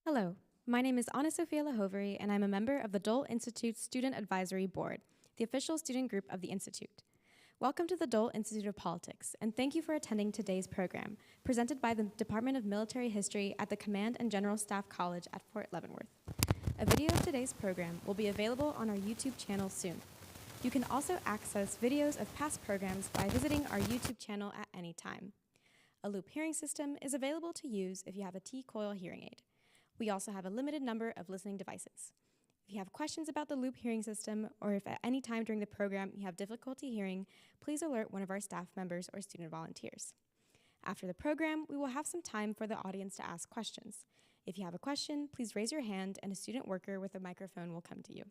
Hello, my name is Anna Sophia Lahovery, and I'm a member of the Dole Institute's Student Advisory Board, the official student group of the Institute. Welcome to the Dole Institute of Politics, and thank you for attending today's program, presented by the Department of Military History at the Command and General Staff College at Fort Leavenworth. A video of today's program will be available on our YouTube channel soon. You can also access videos of past programs by visiting our YouTube channel at any time. A loop hearing system is available to use if you have a T-coil hearing aid. We also have a limited number of listening devices. If you have questions about the loop hearing system, or if at any time during the program you have difficulty hearing, please alert one of our staff members or student volunteers. After the program, we will have some time for the audience to ask questions. If you have a question, please raise your hand and a student worker with a microphone will come to you.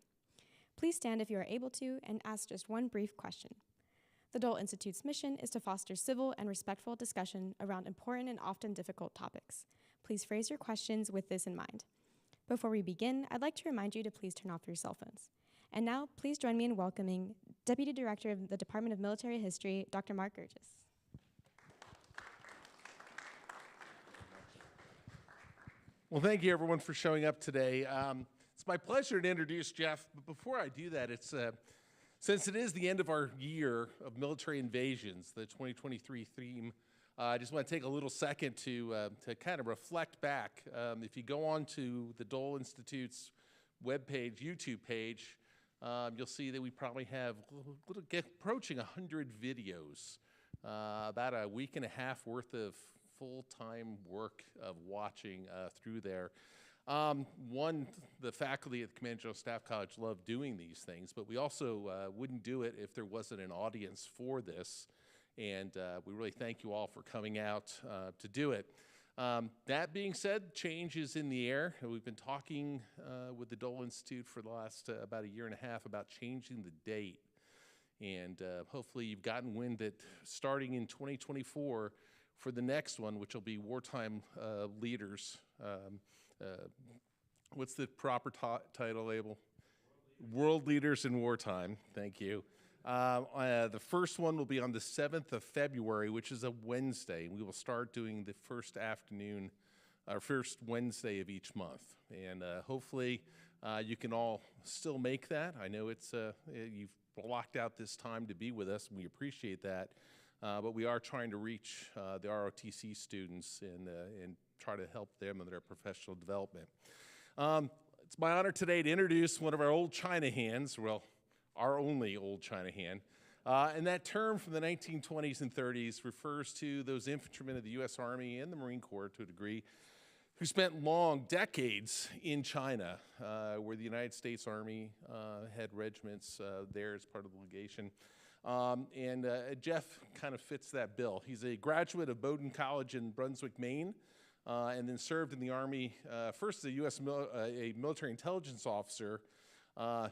Please stand if you are able to and ask just one brief question. The Dole Institute's mission is to foster civil and respectful discussion around important and often difficult topics. Please phrase your questions with this in mind. Before we begin, I'd like to remind you to please turn off your cell phones. And now, please join me in welcoming Deputy Director of the Department of Military History, Dr. Mark Gurgis. Well, thank you everyone for showing up today. It's my pleasure to introduce Geoff, but before I do that, since it is the end of our year of military invasions, the 2023 theme, I just want to take a little second to kind of reflect back. If you go on to the Dole Institute's webpage, YouTube page, you'll see that we probably have approaching 100 videos, about a week and a half worth of full-time work of watching through there. The faculty at the Command General Staff College love doing these things, but we also wouldn't do it if there wasn't an audience for this. And we really thank you all for coming out to do it. That being said, change is in the air. We've been talking with the Dole Institute for the last about a year and a half about changing the date. And hopefully you've gotten wind that starting in 2024 for the next one, which will be Wartime Leaders, what's the proper title label? World Leaders in Wartime. Thank you. The first one will be on the 7th of February, which is a Wednesday. We will start doing the first afternoon, or first Wednesday of each month. And hopefully you can all still make that. I know you've blocked out this time to be with us, and we appreciate that. But we are trying to reach the ROTC students and try to help them in their professional development. It's my honor today to introduce one of our old China hands, well, our only old China hand. And that term from the 1920s and 30s refers to those infantrymen of the U.S. Army and the Marine Corps to a degree who spent long decades in China, where the United States Army had regiments there as part of the legation. Geoff kind of fits that bill. He's a graduate of Bowdoin College in Brunswick, Maine, and then served in the Army, first as a military intelligence officer.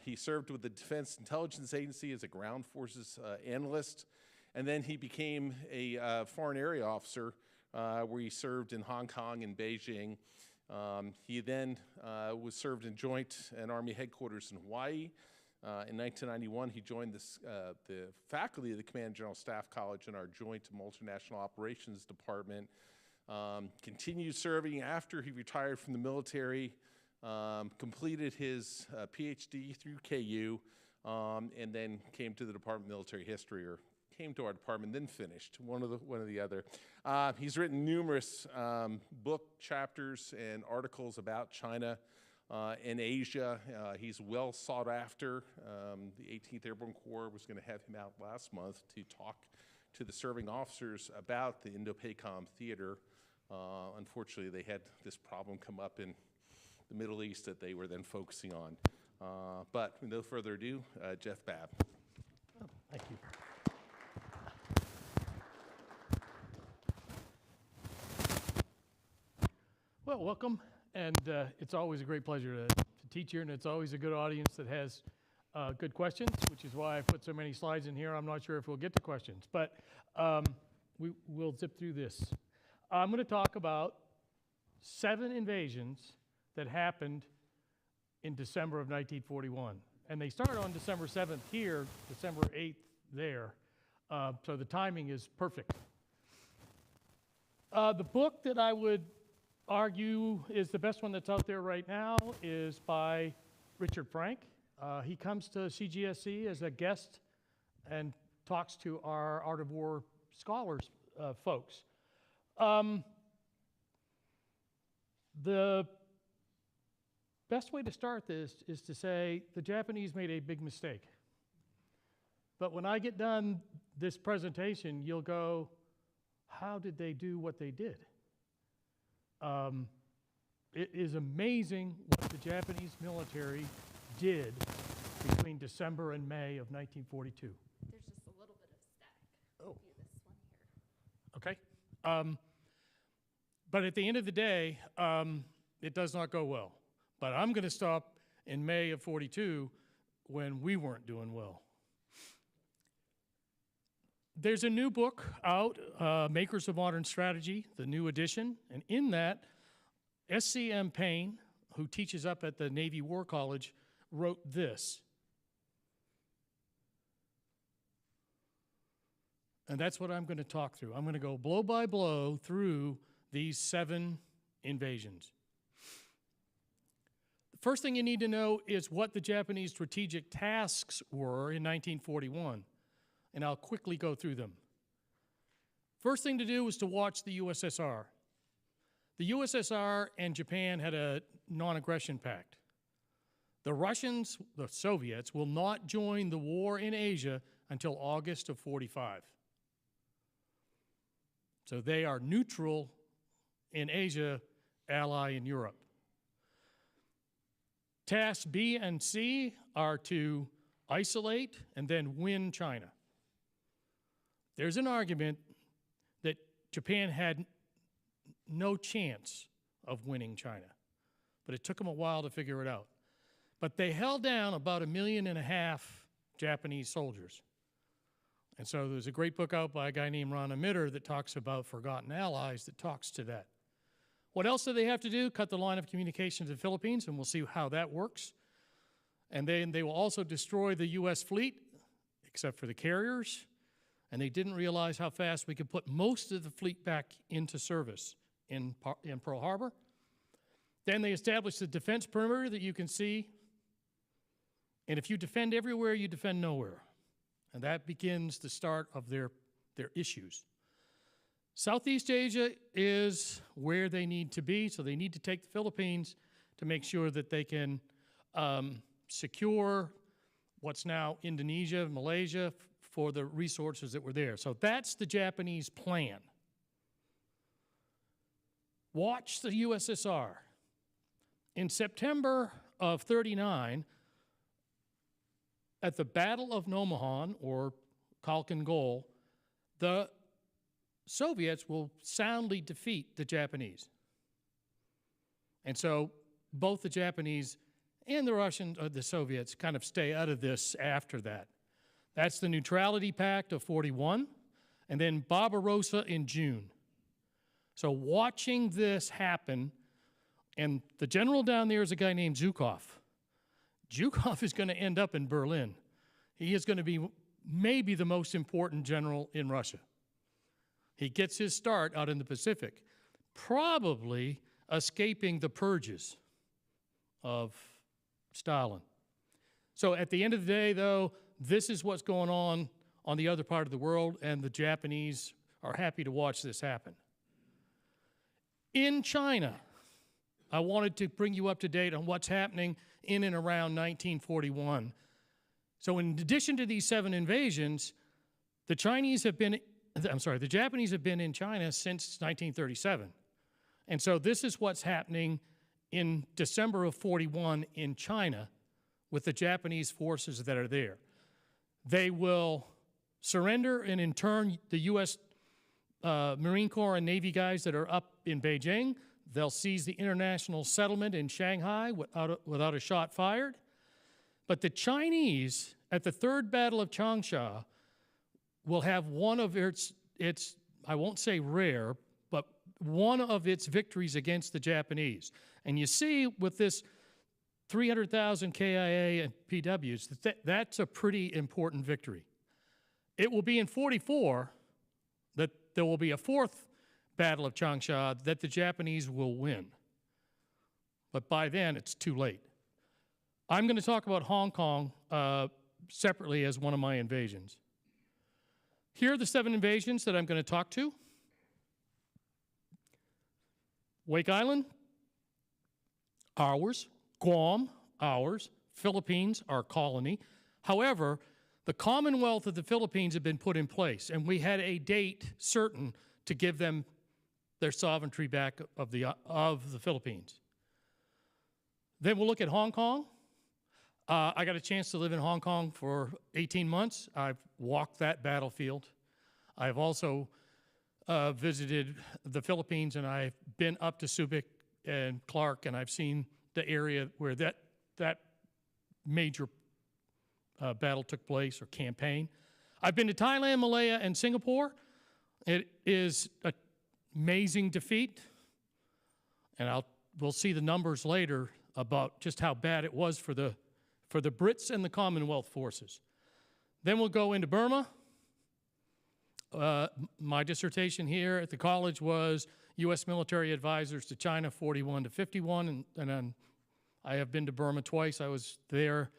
He served with the Defense Intelligence Agency as a ground forces analyst, and then he became a foreign area officer where he served in Hong Kong and Beijing. He then was served in Joint and Army headquarters in Hawaii. In 1991, he joined the faculty of the Command General Staff College in our Joint Multinational Operations Department. Continued serving after he retired from the military. Completed his PhD through KU, and then came to the Department of Military History, or came to our department, then finished, one or the other. He's written numerous book chapters and articles about China and Asia. He's well sought after. The 18th Airborne Corps was going to have him out last month to talk to the serving officers about the Indo-PACOM theater. Unfortunately, they had this problem come up in the Middle East that they were then focusing on. But with no further ado, Geoff Babb. Oh, thank you. Well, welcome, and it's always a great pleasure to teach here, and it's always a good audience that has good questions, which is why I put so many slides in here. I'm not sure if we'll get to questions, but we'll zip through this. I'm going to talk about 7 invasions that happened in December of 1941. And they start on December 7th here, December 8th there. So the timing is perfect. The book that I would argue is the best one that's out there right now is by Richard Frank. He comes to CGSC as a guest and talks to our Art of War scholars folks. The best way to start this is to say the Japanese made a big mistake. But when I get done this presentation, you'll go, how did they do what they did? It is amazing what the Japanese military did between December and May of 1942. There's just a little bit of static. Oh. View this one here. Okay. But at the end of the day, it does not go well. But I'm going to stop in May of 42 when we weren't doing well. There's a new book out, Makers of Modern Strategy, the new edition, and in that, S.C.M. Payne, who teaches up at the Navy War College, wrote this. And that's what I'm going to talk through. I'm going to go blow by blow through these 7 invasions. The first thing you need to know is what the Japanese strategic tasks were in 1941. And I'll quickly go through them. First thing to do was to watch the USSR. The USSR and Japan had a non-aggression pact. The Russians, the Soviets, will not join the war in Asia until August of 45. So they are neutral in Asia, ally in Europe. Tasks B and C are to isolate and then win China. There's an argument that Japan had no chance of winning China, but it took them a while to figure it out. But they held down about 1.5 million Japanese soldiers. And so there's a great book out by a guy named Ron Emitter that talks about forgotten allies that talks to that. What else do they have to do? Cut the line of communication to the Philippines, and we'll see how that works. And then they will also destroy the U.S. fleet, except for the carriers. And they didn't realize how fast we could put most of the fleet back into service in Pearl Harbor. Then they established the defense perimeter that you can see. And if you defend everywhere, you defend nowhere. And that begins the start of their issues. Southeast Asia is where they need to be, so they need to take the Philippines to make sure that they can secure what's now Indonesia, Malaysia, for the resources that were there. So that's the Japanese plan. Watch the USSR. In September of 39, at the Battle of Nomonhan, or Khalkhin Gol, the Soviets will soundly defeat the Japanese. And so both the Japanese and the Russians, or the Soviets, kind of stay out of this after that. That's the Neutrality Pact of 41, and then Barbarossa in June. So watching this happen, and the general down there is a guy named Zhukov. Zhukov is going to end up in Berlin. He is going to be maybe the most important general in Russia. He gets his start out in the Pacific, probably escaping the purges of Stalin. So at the end of the day, though, this is what's going on the other part of the world, and the Japanese are happy to watch this happen. In China, I wanted to bring you up to date on what's happening in and around 1941. So in addition to these 7 invasions, the Japanese have been in China since 1937. And so this is what's happening in December of 41 in China with the Japanese forces that are there. They will surrender, and in turn, the U.S. Marine Corps and Navy guys that are up in Beijing, they'll seize the international settlement in Shanghai without a shot fired. But the Chinese, at the Third Battle of Changsha, will have one of its I won't say rare, but one of its victories against the Japanese. And you see with this 300,000 KIA and PWs, that's a pretty important victory. It will be in 44 that there will be a 4th Battle of Changsha that the Japanese will win. But by then, it's too late. I'm going to talk about Hong Kong separately as one of my invasions. Here are the 7 invasions that I'm going to talk to. Wake Island, ours. Guam, ours. Philippines, our colony. However, the Commonwealth of the Philippines had been put in place, and we had a date certain to give them their sovereignty back of the Philippines. Then we'll look at Hong Kong. I got a chance to live in Hong Kong for 18 months. I've walked that battlefield. I've also visited the Philippines, and I've been up to Subic and Clark, and I've seen the area where that major battle took place, or campaign. I've been to Thailand, Malaya, and Singapore. It is an amazing defeat, and we'll see the numbers later about just how bad it was for the Brits and the Commonwealth forces. Then we'll go into Burma. My dissertation here at the college was U.S. military advisors to China 41 to 51, and then I have been to Burma twice. I was there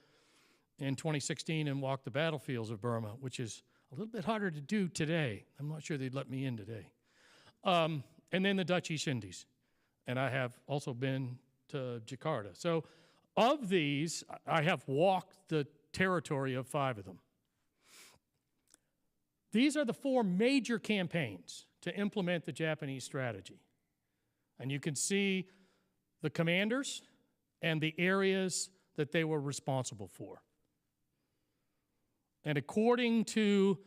in 2016 and walked the battlefields of Burma, which is a little bit harder to do today. I'm not sure they'd let me in today. And then the Dutch East Indies. And I have also been to Jakarta. So of these, I have walked the territory of 5 of them. These are the 4 major campaigns to implement the Japanese strategy. And you can see the commanders and the areas that they were responsible for. And according to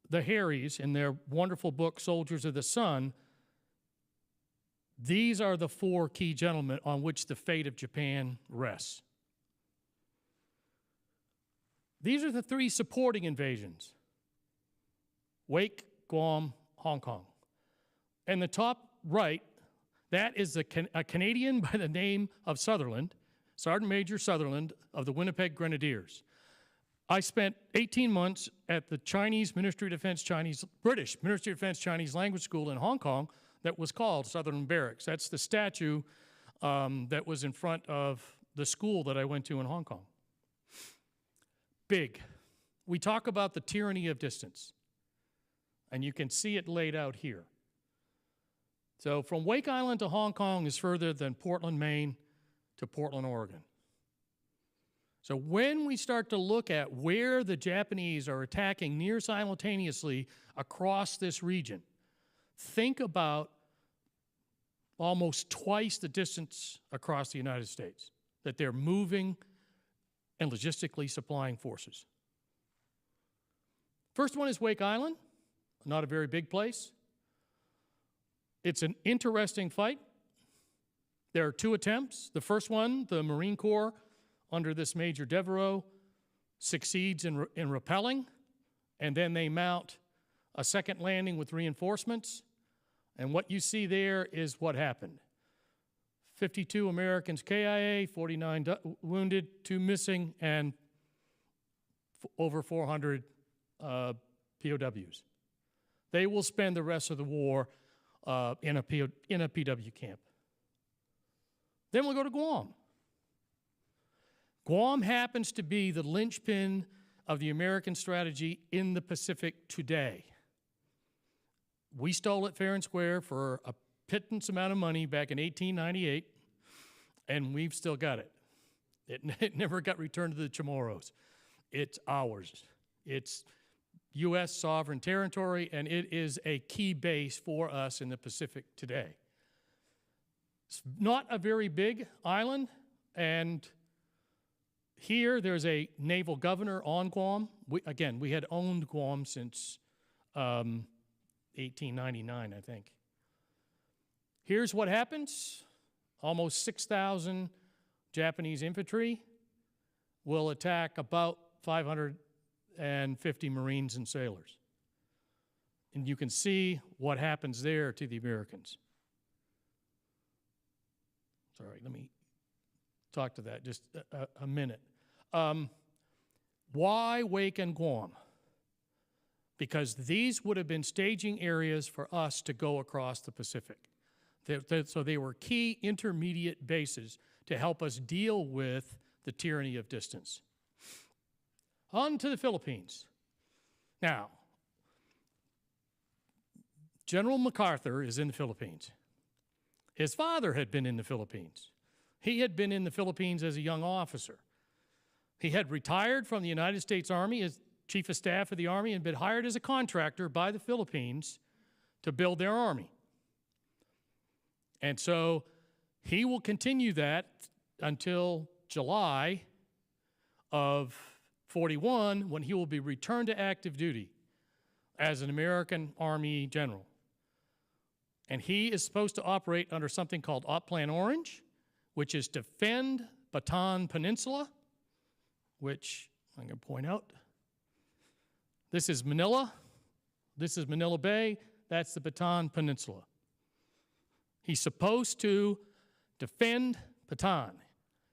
the Harrys in their wonderful book, Soldiers of the Sun, these are the 4 key gentlemen on which the fate of Japan rests. These are the 3 supporting invasions: Wake, Guam, Hong Kong. And the top right, that is a Canadian by the name of Sutherland, Sergeant Major Sutherland of the Winnipeg Grenadiers. I spent 18 months at the British Ministry of Defense Chinese Language School in Hong Kong that was called Sutherland Barracks. That's the statue that was in front of the school that I went to in Hong Kong. Big. We talk about the tyranny of distance, and you can see it laid out here. So from Wake Island to Hong Kong is further than Portland, Maine to Portland, Oregon. So when we start to look at where the Japanese are attacking near simultaneously across this region, think about almost twice the distance across the United States that they're moving and logistically supplying forces. First one is Wake Island, not a very big place. It's an interesting fight. There are 2 attempts. The first one, the Marine Corps, under this Major Devereaux, succeeds in repelling, and then they mount a second landing with reinforcements. And what you see there is what happened. 52 Americans KIA, 49 wounded, 2 missing, and over 400 POWs. They will spend the rest of the war in a PW camp. Then we'll go to Guam. Guam happens to be the linchpin of the American strategy in the Pacific today. We stole it fair and square for a pittance amount of money back in 1898, and we've still got it. It never got returned to the Chamorros. It's ours. It's U.S. sovereign territory, and it is a key base for us in the Pacific today. It's not a very big island, and here there's a naval governor on Guam. We had owned Guam since 1899, I think. Here's what happens. Almost 6,000 Japanese infantry will attack about 550 Marines and sailors. And you can see what happens there to the Americans. Sorry, let me talk to that just a minute. Why Wake and Guam? because these would have been staging areas for us to go across the Pacific. So they were key intermediate bases to help us deal with the tyranny of distance. On to the Philippines. Now, General MacArthur is in the Philippines. His father had been in the Philippines. He had been in the Philippines as a young officer. He had retired from the United States Army as Chief of Staff of the Army and been hired as a contractor by the Philippines to build their army. And so he will continue that until July of 41, when he will be returned to active duty as an American Army general. And he is supposed to operate under something called Op Plan Orange, which is defend Bataan Peninsula, which I'm going to point out. This is Manila. This is Manila Bay. That's the Bataan Peninsula. He's supposed to defend Bataan.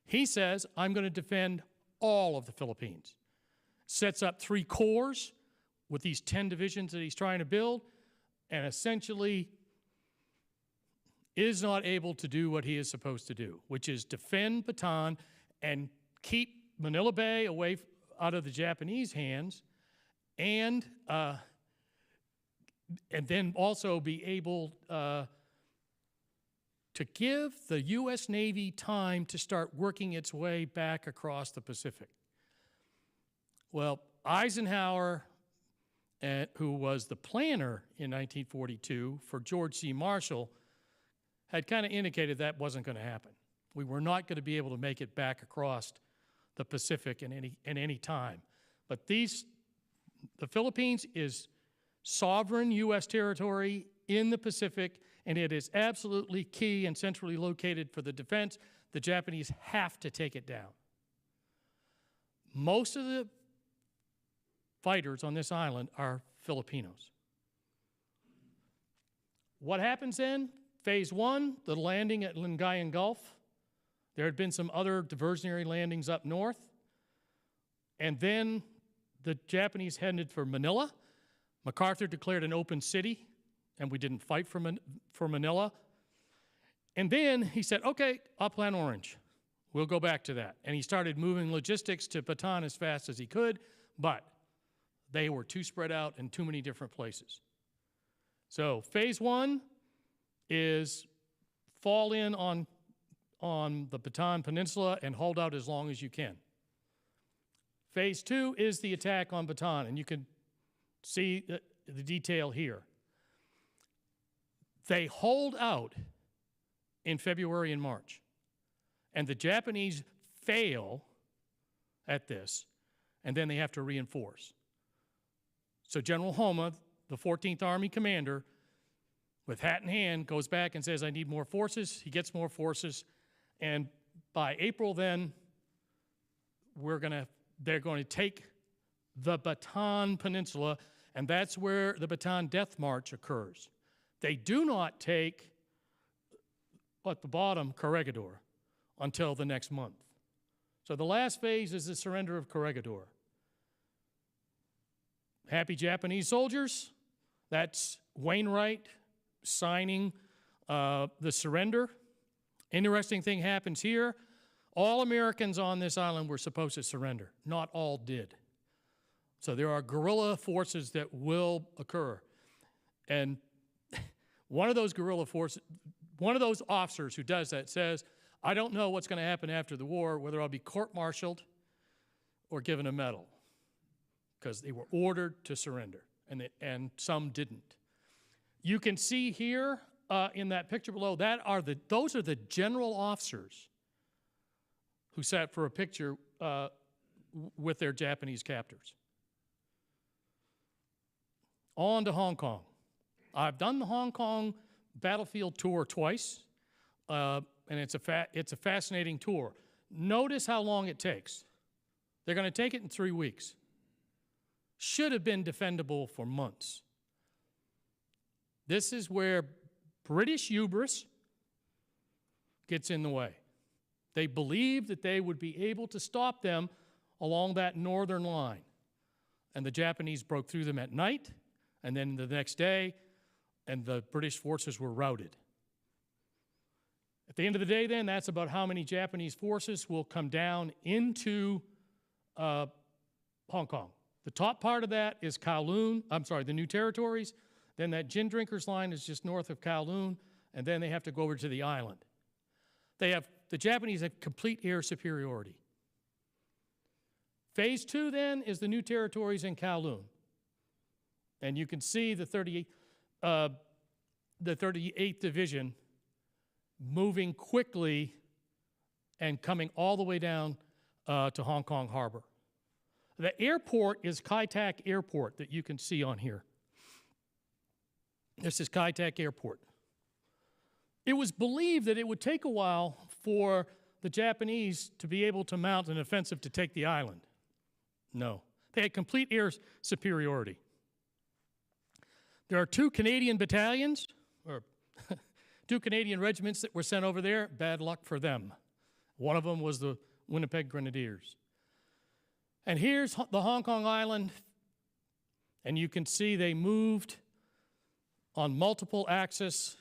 He says, I'm going to defend all of the Philippines. Sets up 3 corps with these 10 divisions that he's trying to build, and essentially is not able to do what he is supposed to do, which is defend Bataan and keep Manila Bay away out of the Japanese hands, and then also be able to give the U.S. Navy time to start working its way back across the Pacific. Well, Eisenhower, who was the planner in 1942 for George C. Marshall, had kind of indicated that wasn't going to happen. We were not going to be able to make it back across the Pacific in any time. But the Philippines is sovereign U.S. territory in the Pacific, and it is absolutely key and centrally located for the defense. The Japanese have to take it down. Most of the fighters on this island are Filipinos. What happens then? Phase 1, the landing at Lingayen Gulf. There had been some other diversionary landings up north. And then the Japanese headed for Manila. MacArthur declared an open city, and we didn't fight for Manila. And then he said, okay, Op Plan Orange. We'll go back to that. And he started moving logistics to Bataan as fast as he could, but they were too spread out in too many different places. So phase 1 is fall in on the Bataan Peninsula and hold out as long as you can. Phase 2 is the attack on Bataan, and you can see the detail here. They hold out in February and March, and the Japanese fail at this, and then they have to reinforce. So General Homa, the 14th Army commander, with hat in hand, goes back and says, I need more forces. He gets more forces, and by April then, they're going to take the Bataan Peninsula, and that's where the Bataan Death March occurs. They do not take, at the bottom, Corregidor until the next month. So the last phase is the surrender of Corregidor. Happy Japanese soldiers, that's Wainwright signing the surrender. Interesting thing happens here. All Americans on this island were supposed to surrender. Not all did. So there are guerrilla forces that will occur. And one of those guerrilla forces, one of those officers who does that says, I don't know what's going to happen after the war, whether I'll be court-martialed or given a medal, because they were ordered to surrender, and some didn't. You can see here in that picture below, those are the general officers who sat for a picture with their Japanese captors. On to Hong Kong. I've done the Hong Kong battlefield tour twice, and it's a fascinating tour. Notice how long it takes. They're going to take it in 3 weeks. Should have been defendable for months. This is where British hubris gets in the way. They believed that they would be able to stop them along that northern line. and the Japanese broke through them at night, and then the next day, and the British forces were routed. At the end of the day, then, that's about how many Japanese forces will come down into Hong Kong. The top part of that is Kowloon, the New Territories. Then that gin drinkers line is just north of Kowloon, and then they have to go over to the island. The Japanese have complete air superiority. Phase 2, then, is the New Territories in Kowloon. And you can see the 38th Division moving quickly and coming all the way down to Hong Kong Harbor. The airport is Kai Tak Airport that you can see on here. This is Kai Tak Airport. It was believed that it would take a while for the Japanese to be able to mount an offensive to take the island. No. They had complete air superiority. There are 2 Canadian battalions, or 2 Canadian regiments that were sent over there. Bad luck for them. One of them was the Winnipeg Grenadiers. And here's the Hong Kong Island, and you can see they moved on multiple axes,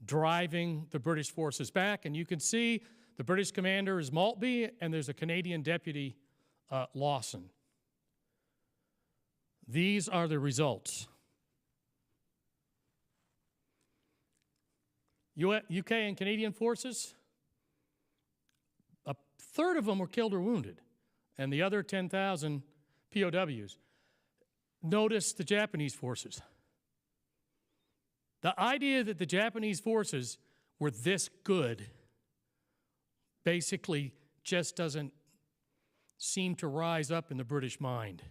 driving the British forces back. And you can see the British commander is Maltby, and there's a Canadian deputy, Lawson. These are the results. UK and Canadian forces, a third of them were killed or wounded, and the other 10,000 POWs. Notice the Japanese forces. The idea that the Japanese forces were this good basically just doesn't seem to rise up in the British mind.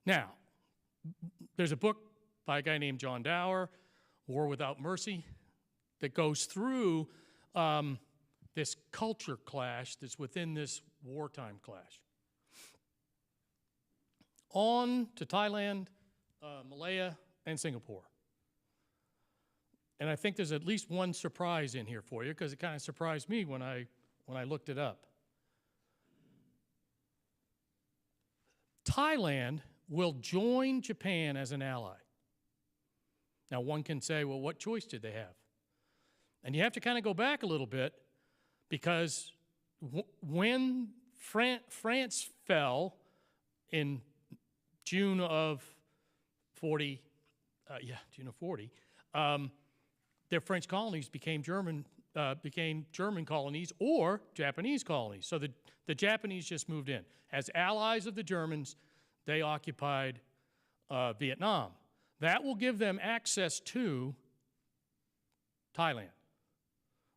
Now, there's a book by a guy named John Dower, War Without Mercy, that goes through this culture clash that's within this wartime clash. On to Thailand, Malaya, and Singapore. And I think there's at least one surprise in here for you, because it kind of surprised me when I looked it up. Thailand will join Japan as an ally. Now, one can say, well, what choice did they have? And you have to kind of go back a little bit, because when France fell in June of 40, their French colonies became German colonies or Japanese colonies. So the Japanese just moved in. As allies of the Germans, they occupied Vietnam. That will give them access to Thailand.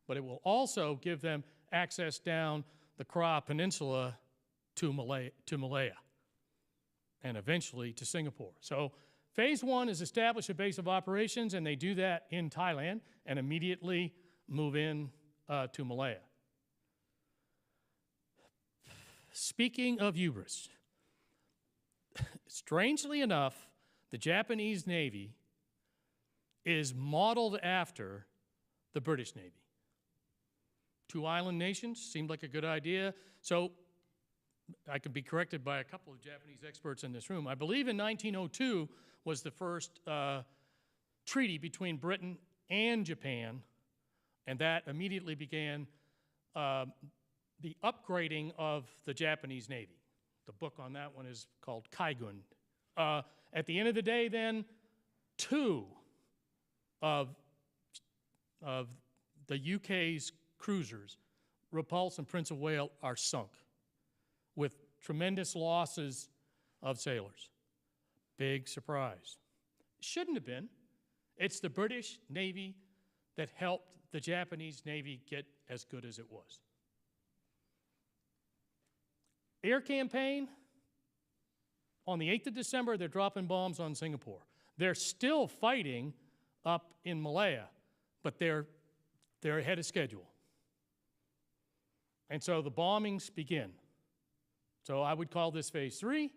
But it will also give them access down the Kra Peninsula to Malaya, and eventually to Singapore. So phase 1 is establish a base of operations, and they do that in Thailand and immediately move in to Malaya. Speaking of hubris, strangely enough, the Japanese Navy is modeled after the British Navy. 2 island nations seemed like a good idea. So I could be corrected by a couple of Japanese experts in this room. I believe in 1902 was the first treaty between Britain and Japan, and that immediately began the upgrading of the Japanese Navy. The book on that one is called Kaigun. At the end of the day, then, 2 of the UK's cruisers, Repulse and Prince of Wales, are sunk with tremendous losses of sailors. Big surprise. Shouldn't have been. It's the British Navy that helped the Japanese Navy get as good as it was. Air campaign, on the 8th of December, they're dropping bombs on Singapore. They're still fighting up in Malaya, but they're ahead of schedule. And so the bombings begin. So I would call this phase 3.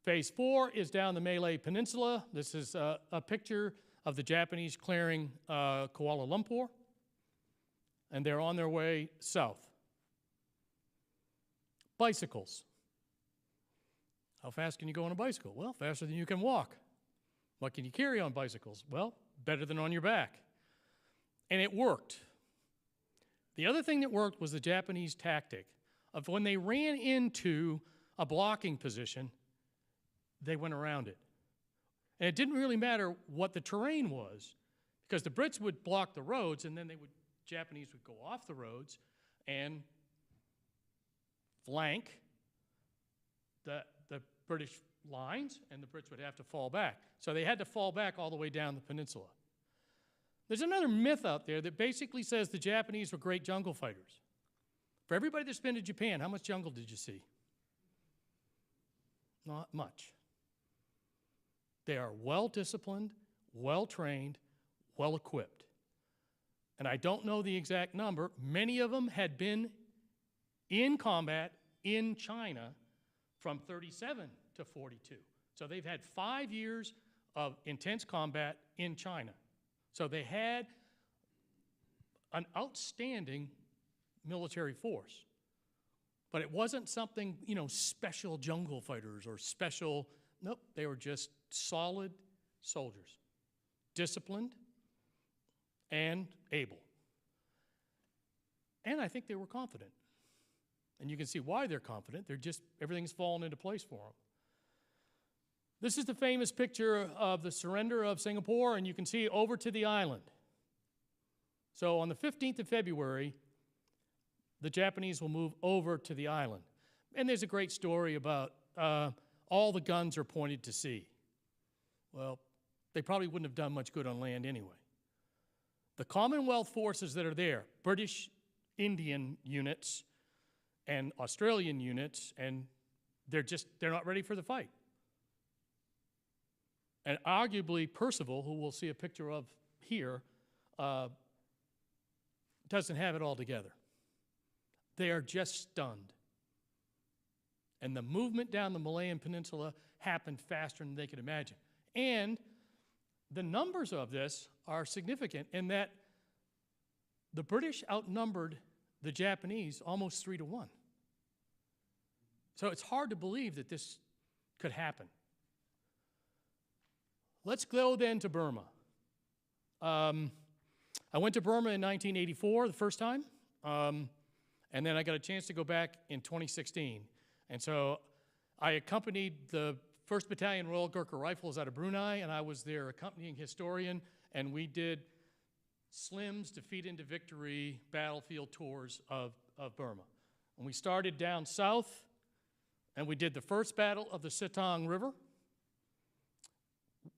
Phase 4 is down the Malay Peninsula. This is a picture of the Japanese clearing Kuala Lumpur, and they're on their way south. Bicycles. How fast can you go on a bicycle? Well, faster than you can walk. What can you carry on bicycles? Well, better than on your back. And it worked. The other thing that worked was the Japanese tactic of when they ran into a blocking position, they went around it. And it didn't really matter what the terrain was, because the Brits would block the roads, and then Japanese would go off the roads and flank the British lines, and the Brits would have to fall back. So they had to fall back all the way down the peninsula. There's another myth out there that basically says the Japanese were great jungle fighters. For everybody that's been to Japan, how much jungle did you see? Not much. They are well-disciplined, well-trained, well-equipped. And I don't know the exact number. Many of them had been in combat in China from 37 to 42. So they've had 5 years of intense combat in China. So they had an outstanding military force. But it wasn't something, special jungle fighters or special, nope, they were just solid soldiers, disciplined and able. And I think they were confident. And you can see why they're confident. Everything's fallen into place for them. This is the famous picture of the surrender of Singapore, and you can see over to the island. So on the 15th of February, the Japanese will move over to the island. And there's a great story about all the guns are pointed to sea. Well, they probably wouldn't have done much good on land anyway. The Commonwealth forces that are there, British Indian units and Australian units, and they're not ready for the fight. And arguably Percival, who we'll see a picture of here, doesn't have it all together. They are just stunned. And the movement down the Malayan Peninsula happened faster than they could imagine. And the numbers of this are significant in that the British outnumbered the Japanese almost 3-1. So it's hard to believe that this could happen. Let's go then to Burma. I went to Burma in 1984 the first time, and then I got a chance to go back in 2016. And so I accompanied the 1st Battalion Royal Gurkha Rifles out of Brunei, and I was their accompanying historian, and we did SLIM's Defeat into Victory battlefield tours of Burma. And we started down south, and we did the first battle of the Sitang River.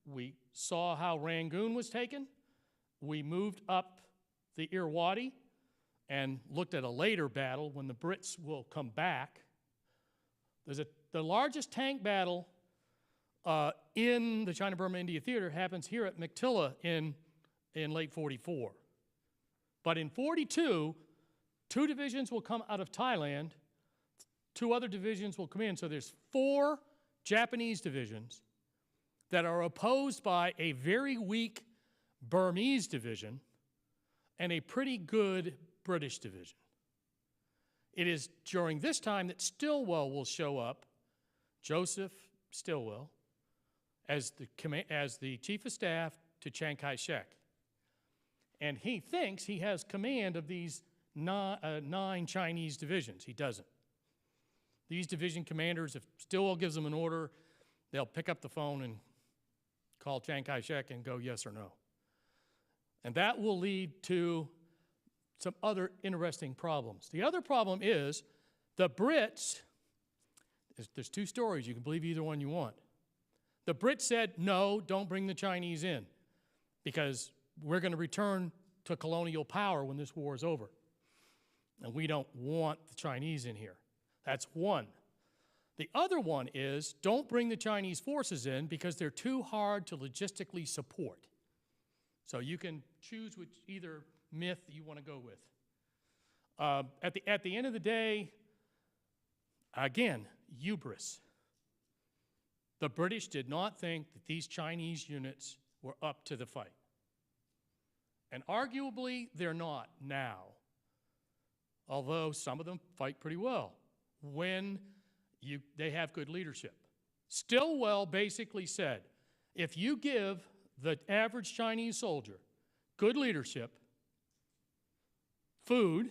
We saw how Rangoon was taken. We moved up the Irrawaddy and looked at a later battle when the Brits will come back. The largest tank battle in the China-Burma-India Theater happens here at McTilla in late 44. But in 42, 2 divisions will come out of Thailand, 2 other divisions will come in. So there's 4 Japanese divisions that are opposed by a very weak Burmese division and a pretty good British division. It is during this time that Stilwell will show up, Joseph Stilwell, as the Chief of Staff to Chiang Kai-shek. And he thinks he has command of these 9 Chinese divisions. He doesn't. These division commanders, if Stilwell gives them an order, they'll pick up the phone and call Chiang Kai-shek and go yes or no. And that will lead to some other interesting problems. The other problem is the Brits, there's 2 stories, you can believe either one you want. The Brits said, no, don't bring the Chinese in because we're going to return to colonial power when this war is over. And we don't want the Chinese in here. That's one. The other one is don't bring the Chinese forces in because they're too hard to logistically support. So you can choose which either myth you want to go with. At the end of the day, again, hubris. The British did not think that these Chinese units were up to the fight. And arguably, they're not now, although some of them fight pretty well when they have good leadership. Stilwell basically said, if you give the average Chinese soldier good leadership, food,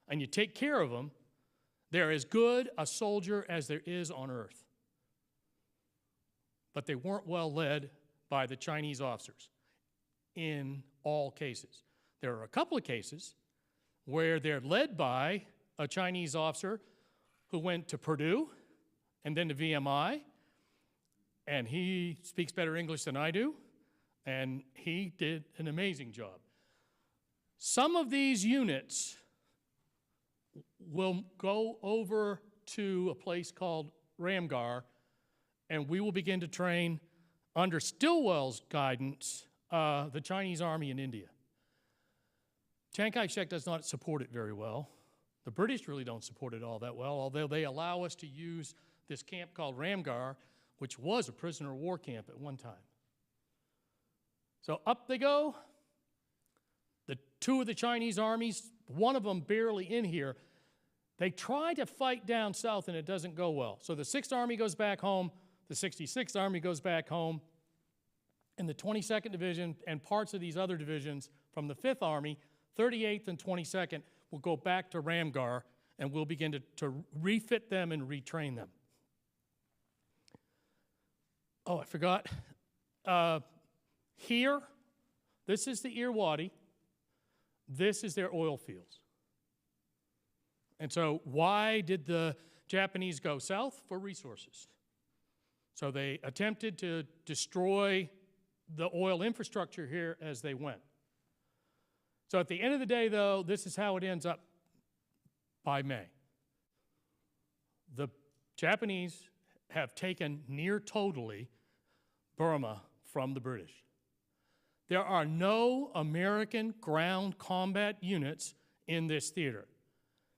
and you take care of them, they're as good a soldier as there is on earth. But they weren't well led by the Chinese officers in all cases. There are a couple of cases where they're led by a Chinese officer who went to Purdue and then to VMI, and he speaks better English than I do, and he did an amazing job. Some of these units will go over to a place called Ramgarh, and we will begin to train under Stilwell's guidance the Chinese Army in India. Chiang Kai-shek does not support it very well. The British really don't support it all that well, although they allow us to use this camp called Ramgarh, which was a prisoner of war camp at one time. So up they go. The two of the Chinese armies, one of them barely in here, they try to fight down south and it doesn't go well. So the 6th Army goes back home, the 66th Army goes back home, and the 22nd Division and parts of these other divisions from the 5th Army, 38th and 22nd, will go back to Ramgarh, and we'll begin to refit them and retrain them. Oh, I forgot. Here, this is the Irrawaddy. This is their oil fields. And so why did the Japanese go south? For resources. So they attempted to destroy the oil infrastructure here as they went. So at the end of the day, though, this is how it ends up by May. The Japanese have taken near totally Burma from the British. There are no American ground combat units in this theater.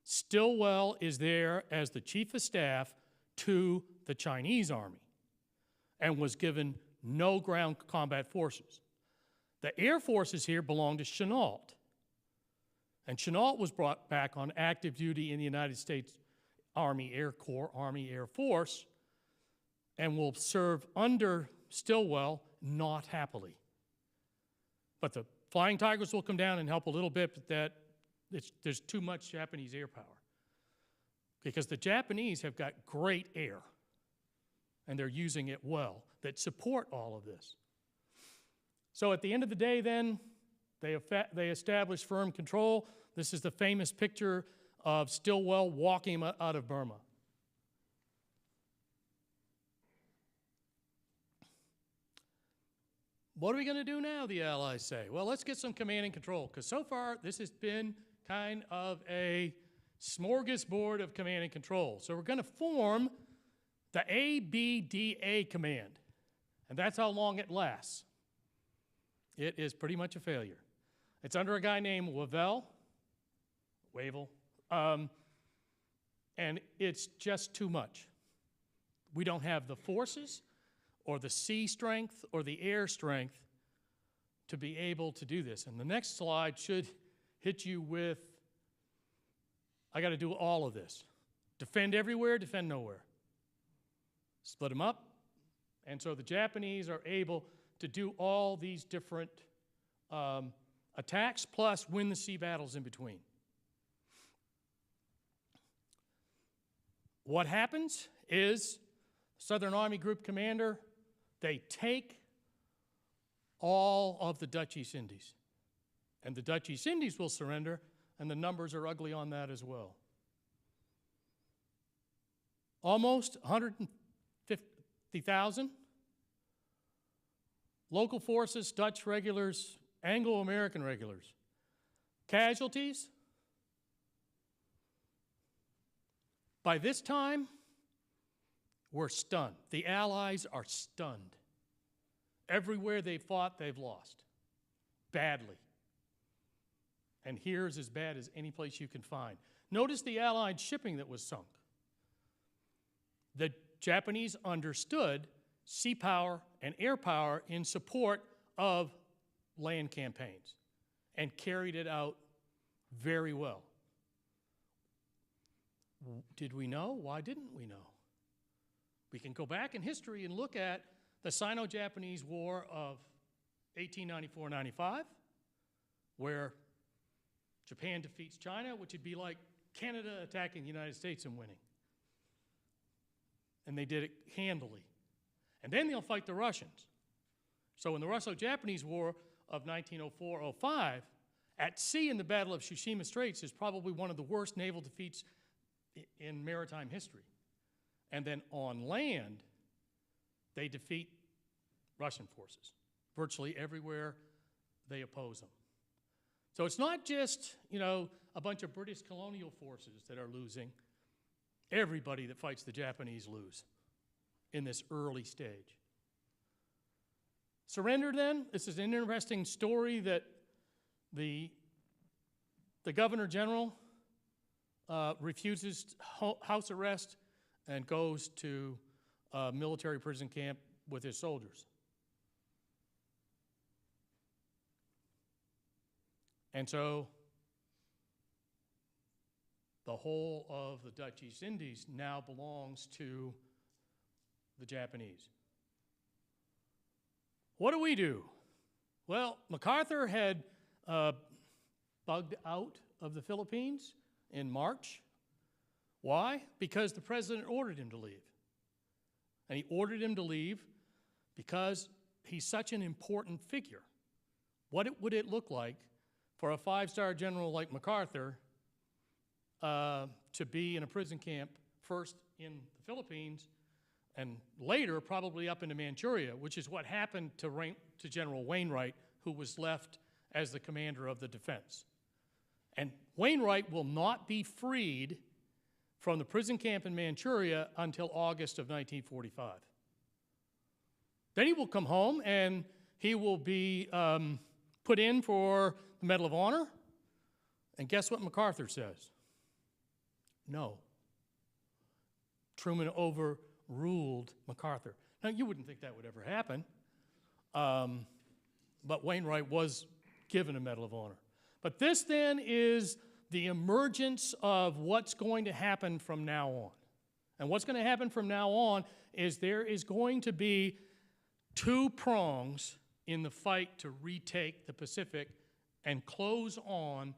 Stilwell is there as the chief of staff to the Chinese Army and was given no ground combat forces. The Air Forces here belong to Chennault. And Chennault was brought back on active duty in the United States Army Air Corps, Army Air Force, and will serve under Stilwell, not happily. But the Flying Tigers will come down and help a little bit, but there's too much Japanese air power. Because the Japanese have got great air, and they're using it well, that support all of this. So at the end of the day then, they establish firm control. This is the famous picture of Stilwell walking out of Burma. What are we going to do now, the Allies say? Well, let's get some command and control, because so far this has been kind of a smorgasbord of command and control. So we're going to form the ABDA command, and that's how long it lasts. It is pretty much a failure. It's under a guy named Wavell, and it's just too much. We don't have the forces or the sea strength or the air strength to be able to do this. And the next slide should hit you with, I got to do all of this. Defend everywhere, defend nowhere. Split them up. And so the Japanese are able to do all these different attacks, plus win the sea battles in between. What happens is Southern Army Group Commander, they take all of the Dutch East Indies. And the Dutch East Indies will surrender, and the numbers are ugly on that as well. Almost 150,000. Local forces, Dutch regulars, Anglo-American regulars. Casualties? By this time, we're stunned. The Allies are stunned. Everywhere they've fought, they've lost. Badly. And here's as bad as any place you can find. Notice the Allied shipping that was sunk. The Japanese understood sea power and air power in support of land campaigns and carried it out very well. Did we know? Why didn't we know? We can go back in history and look at the Sino-Japanese War of 1894-95, where Japan defeats China, which would be like Canada attacking the United States and winning. And they did it handily. And then they'll fight the Russians. So in the Russo-Japanese War of 1904-05, at sea in the Battle of Tsushima Straits is probably one of the worst naval defeats in maritime history. And then on land, they defeat Russian forces. Virtually everywhere they oppose them. So it's not just, a bunch of British colonial forces that are losing. Everybody that fights the Japanese lose in this early stage. Surrender then, this is an interesting story that the Governor General refuses house arrest and goes to a military prison camp with his soldiers. And so the whole of the Dutch East Indies now belongs to the Japanese. What do? Well, MacArthur had bugged out of the Philippines in March. Why? Because the president ordered him to leave. And he ordered him to leave because he's such an important figure. What would it look like for a five-star general like MacArthur to be in a prison camp, first in the Philippines, and later probably up into Manchuria, which is what happened to General Wainwright, who was left as the commander of the defense. And Wainwright will not be freed from the prison camp in Manchuria until August of 1945. Then he will come home and he will be put in for the Medal of Honor. And guess what MacArthur says? No. Truman overruled MacArthur. Now, you wouldn't think that would ever happen, but Wainwright was given a Medal of Honor. But this then is the emergence of what's going to happen from now on. And what's going to happen from now on is there is going to be two prongs in the fight to retake the Pacific and close on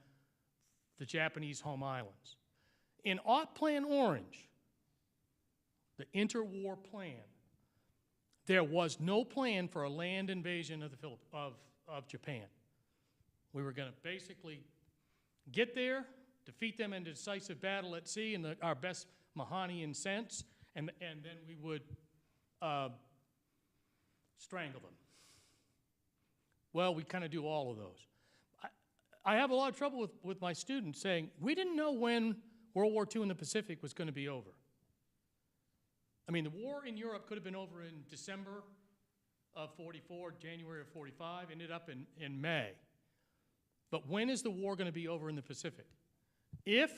the Japanese home islands. In Plan Orange, the interwar plan, there was no plan for a land invasion of Japan. We were going to basically get there, defeat them in a decisive battle at sea in our best Mahanian sense, and then we would strangle them. Well, we kind of do all of those. I have a lot of trouble with my students saying, we didn't know when World War II in the Pacific was going to be over. I mean, the war in Europe could have been over in December of 44, January of 45, ended up in May. But when is the war going to be over in the Pacific? If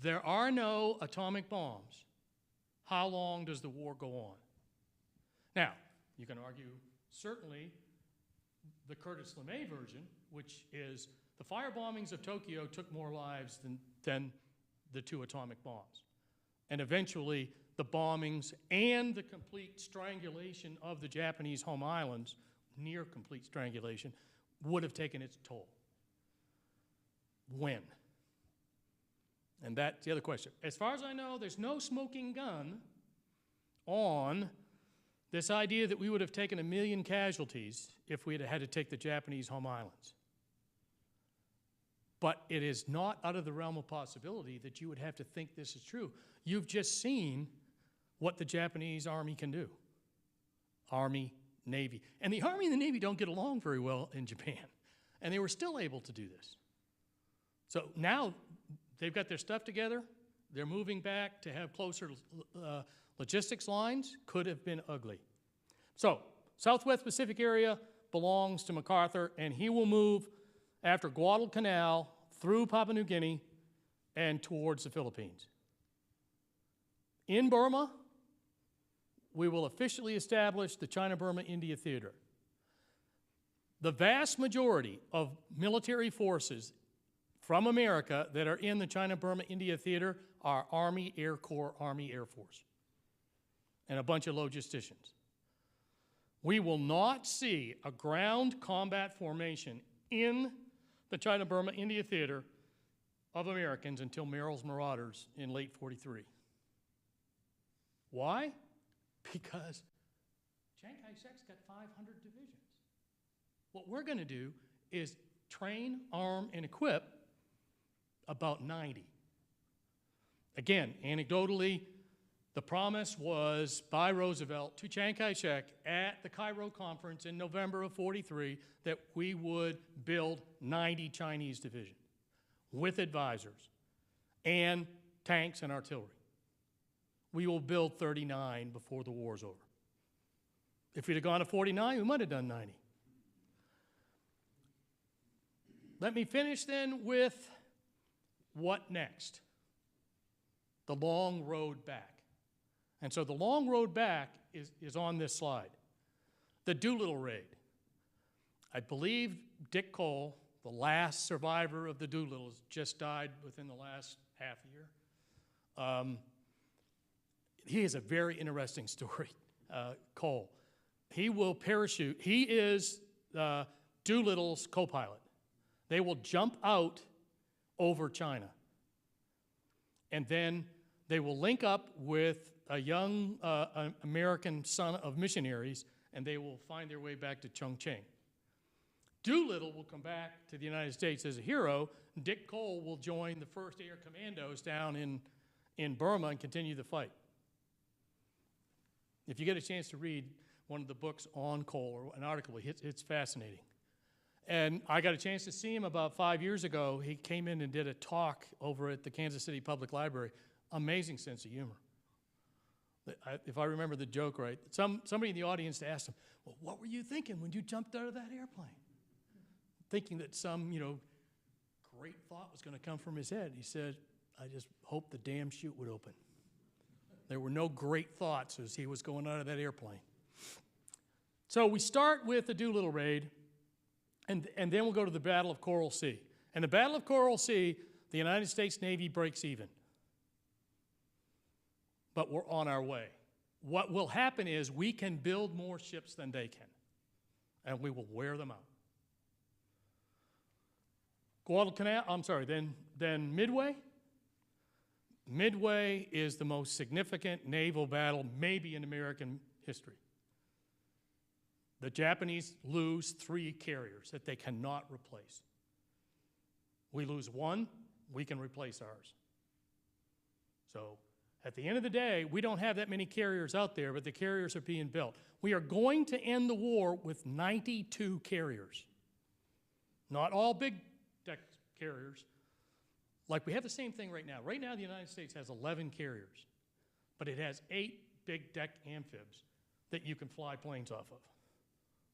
there are no atomic bombs, how long does the war go on? Now, you can argue, certainly, the Curtis LeMay version, which is the fire bombings of Tokyo took more lives than the two atomic bombs. And eventually, the bombings and the complete strangulation of the Japanese home islands, near complete strangulation, would have taken its toll. When? And that's the other question. As far as I know, there's no smoking gun on this idea that we would have taken 1 million casualties if we had had to take the Japanese home islands. But it is not out of the realm of possibility that you would have to think this is true. You've just seen what the Japanese Army can do. Army, Navy. And the Army and the Navy don't get along very well in Japan. And they were still able to do this. So now they've got their stuff together. They're moving back to have closer logistics lines. Could have been ugly. So Southwest Pacific area belongs to MacArthur, and he will move after Guadalcanal through Papua New Guinea and towards the Philippines. In Burma, we will officially establish the China-Burma-India Theater. The vast majority of military forces from America that are in the China-Burma-India Theater are Army, Air Corps, Army, Air Force. and a bunch of logisticians. We will not see a ground combat formation in the China-Burma-India theater of Americans until Merrill's Marauders in late 43. Why? Because Chiang Kai-shek's got 500 divisions. What we're going to do is train, arm, and equip about 90. Again, anecdotally, the promise was by Roosevelt to Chiang Kai-shek at the Cairo conference in November of 43 that we would build 90 Chinese divisions with advisors and tanks and artillery. We will build 39 before the war's over. If we'd have gone to 49, we might have done 90. Let me finish then with what next? The long road back. And so the long road back is on this slide. The Doolittle raid. I believe Dick Cole, the last survivor of the Doolittles, just died within the last half year. He has a very interesting story, Cole. He will parachute. He is Doolittle's co-pilot. They will jump out over China. And then they will link up with a young American son of missionaries, and they will find their way back to Chongqing. Doolittle will come back to the United States as a hero. Dick Cole will join the 1st Air Commandos down in Burma and continue the fight. If you get a chance to read one of the books on Cole, or an article, it's fascinating. And I got a chance to see him about 5 years ago. He came in and did a talk over at the Kansas City Public Library. Amazing sense of humor. If I remember the joke right, somebody in the audience asked him, well, what were you thinking when you jumped out of that airplane? Thinking that some, great thought was going to come from his head. He said, I just hoped the damn chute would open. There were no great thoughts as he was going out of that airplane. So we start with the Doolittle raid, and then we'll go to the Battle of Coral Sea. And the Battle of Coral Sea, the United States Navy breaks even. But we're on our way. What will happen is we can build more ships than they can, and we will wear them out. Guadalcanal, then Midway. Midway is the most significant naval battle maybe in American history. The Japanese lose 3 carriers that they cannot replace. We lose 1, we can replace ours. So at the end of the day, we don't have that many carriers out there, but the carriers are being built. We are going to end the war with 92 carriers. Not all big deck carriers. Like we have the same thing right now. Right now, the United States has 11 carriers, but it has 8 big deck amphibs that you can fly planes off of.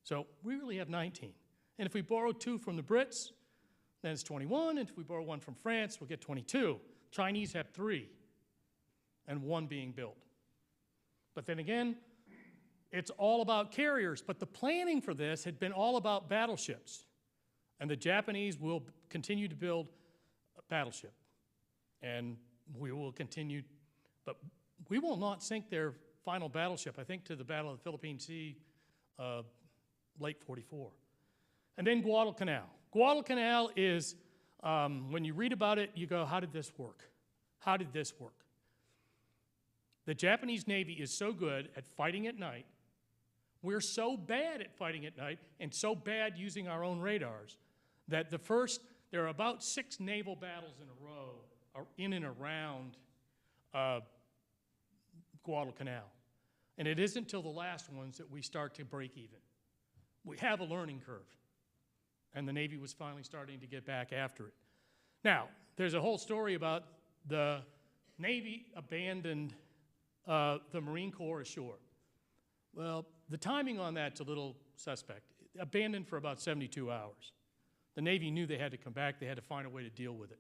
So we really have 19. And if we borrow 2 from the Brits, then it's 21. And if we borrow 1 from France, we'll get 22. Chinese have 3, and 1 being built. But then again, it's all about carriers. But the planning for this had been all about battleships. And the Japanese will continue to build a battleship. And we will continue, but we will not sink their final battleship, I think, to the Battle of the Philippine Sea, late 44. And then Guadalcanal. Guadalcanal is, when you read about it, you go, how did this work? How did this work? The Japanese Navy is so good at fighting at night. We're so bad at fighting at night and so bad using our own radars that there are about 6 naval battles in a row in and around Guadalcanal. And it isn't until the last ones that we start to break even. We have a learning curve, and the Navy was finally starting to get back after it. Now, there's a whole story about the Navy abandoned the Marine Corps ashore. Well, the timing on that's a little suspect. Abandoned for about 72 hours. The Navy knew they had to come back. They had to find a way to deal with it.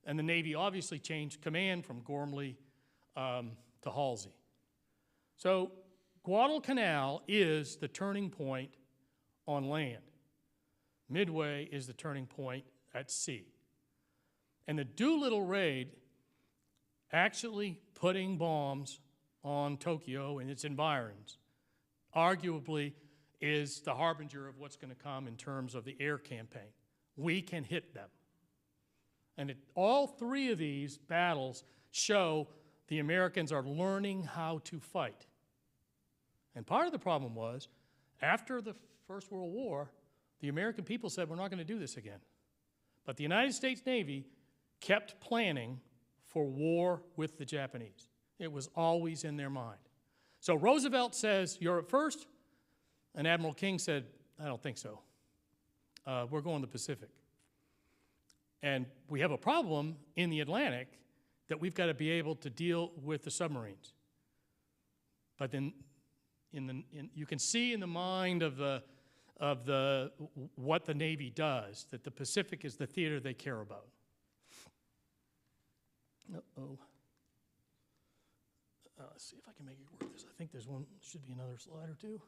And the Navy obviously changed command from Gormley to Halsey. So Guadalcanal is the turning point on land. Midway is the turning point at sea. And the Doolittle raid, actually putting bombs on Tokyo and its environs arguably is the harbinger of what's going to come in terms of the air campaign. We can hit them. And all three of these battles show the Americans are learning how to fight. And part of the problem was, after the First World War, the American people said, we're not going to do this again. But the United States Navy kept planning for war with the Japanese. It was always in their mind. So Roosevelt says, Europe first, and Admiral King said, I don't think so. We're going to the Pacific. And we have a problem in the Atlantic that we've got to be able to deal with the submarines. But then you can see in the mind of what the Navy does, that the Pacific is the theater they care about. Uh-oh. Let's see if I can make it work. I think should be another slide or two.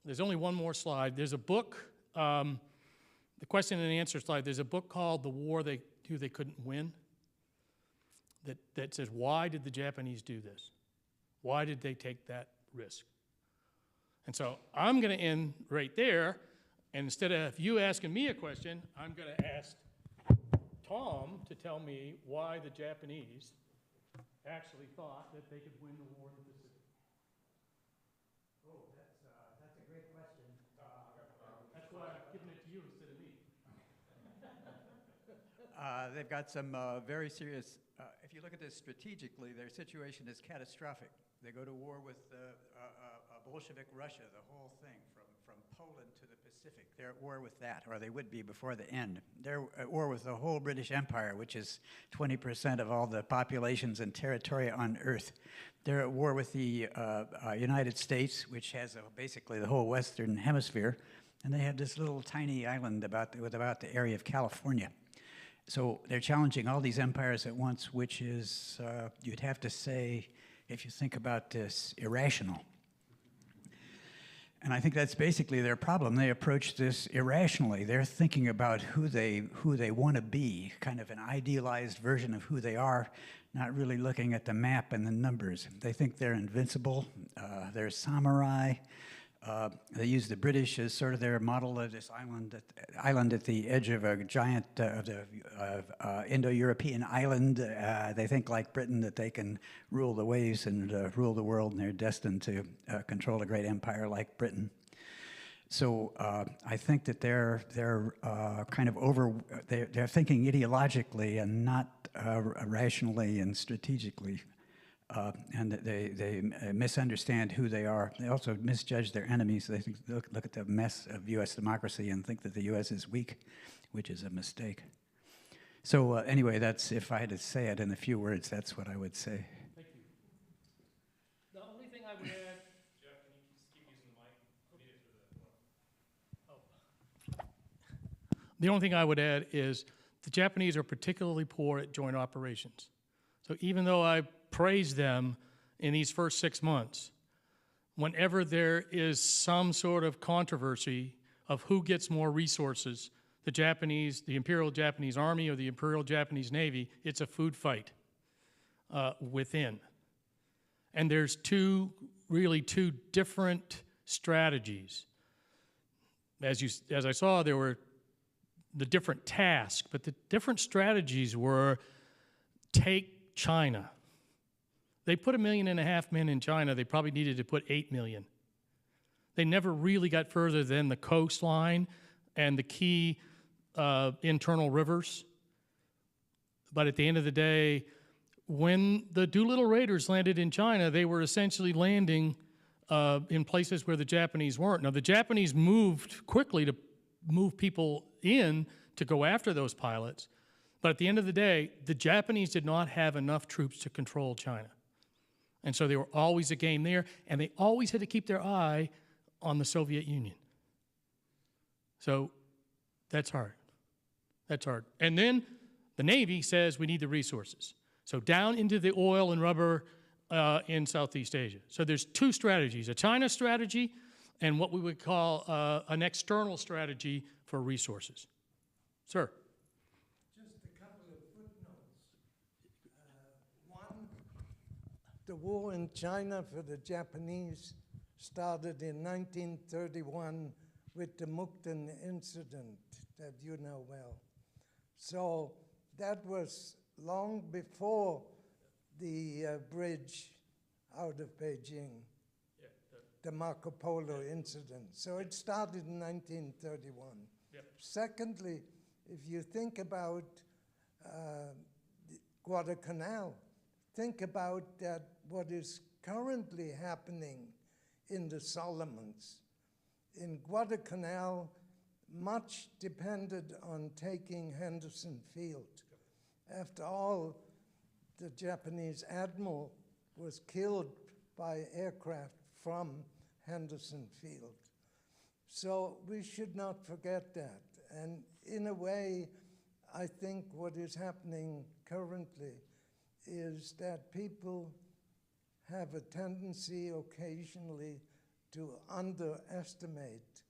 There's only one more slide. There's a book, the question and answer slide, there's a book called The War They Couldn't Win that says, why did the Japanese do this? Why did they take that risk? And so I'm going to end right there, and instead of you asking me a question, I'm going to ask Tom to tell me why the Japanese actually thought that they could win the war in the Pacific. Oh, that's a great question. That's why I'm giving it to you instead of me. They've got some very serious, if you look at this strategically, their situation is catastrophic. They go to war with Bolshevik Russia, the whole thing, from Poland to the Pacific. They're at war with that, or they would be before the end. They're at war with the whole British Empire, which is 20% of all the populations and territory on Earth. They're at war with the United States, which has basically the whole Western Hemisphere, and they have this little tiny island with about the area of California. So they're challenging all these empires at once, which is, you'd have to say, if you think about this, irrational. And I think that's basically their problem. They approach this irrationally. They're thinking about who they want to be, kind of an idealized version of who they are, not really looking at the map and the numbers. They think they're invincible. They're samurai. They use the British as sort of their model of this island at the edge of a giant Indo-European island. They think, like Britain, that they can rule the waves and rule the world, and they're destined to control a great empire like Britain. So I think that they're kind of they're thinking ideologically and not rationally and strategically. And they misunderstand who they are. They also misjudge their enemies. They think, look at the mess of U.S. democracy and think that the U.S. is weak, which is a mistake. So anyway, that's, if I had to say it in a few words, that's what I would say. Thank you. The only thing I would add, Geoff, can you just keep using the mic? The only thing I would add is the Japanese are particularly poor at joint operations. So even though I praise them in these first 6 months, whenever there is some sort of controversy of who gets more resources, the Imperial Japanese Army or the Imperial Japanese Navy, it's a food fight within. And there's really two different strategies. As I saw, there were the different tasks, but the different strategies were take China. They put 1.5 million men in China. They probably needed to put 8 million. They never really got further than the coastline and the key internal rivers. But at the end of the day, when the Doolittle Raiders landed in China, they were essentially landing in places where the Japanese weren't. Now, the Japanese moved quickly to move people in to go after those pilots. But at the end of the day, the Japanese did not have enough troops to control China. And so they were always a game there, and they always had to keep their eye on the Soviet Union. So that's hard. That's hard. And then the Navy says we need the resources. So down into the oil and rubber in Southeast Asia. So there's two strategies, a China strategy and what we would call an external strategy for resources. Sir. Just a couple of footnotes. One, The war in China for the Japanese started in 1931 with the Mukden incident that you know well. So that was long before the bridge out of Beijing, the Marco Polo incident. So it started in 1931. Yep. Secondly, if you think about Guadalcanal, think about that what is currently happening in the Solomons. In Guadalcanal, much depended on taking Henderson Field. After all, the Japanese admiral was killed by aircraft from Henderson Field. So we should not forget that. And in a way, I think what is happening currently is that people have a tendency occasionally to underestimate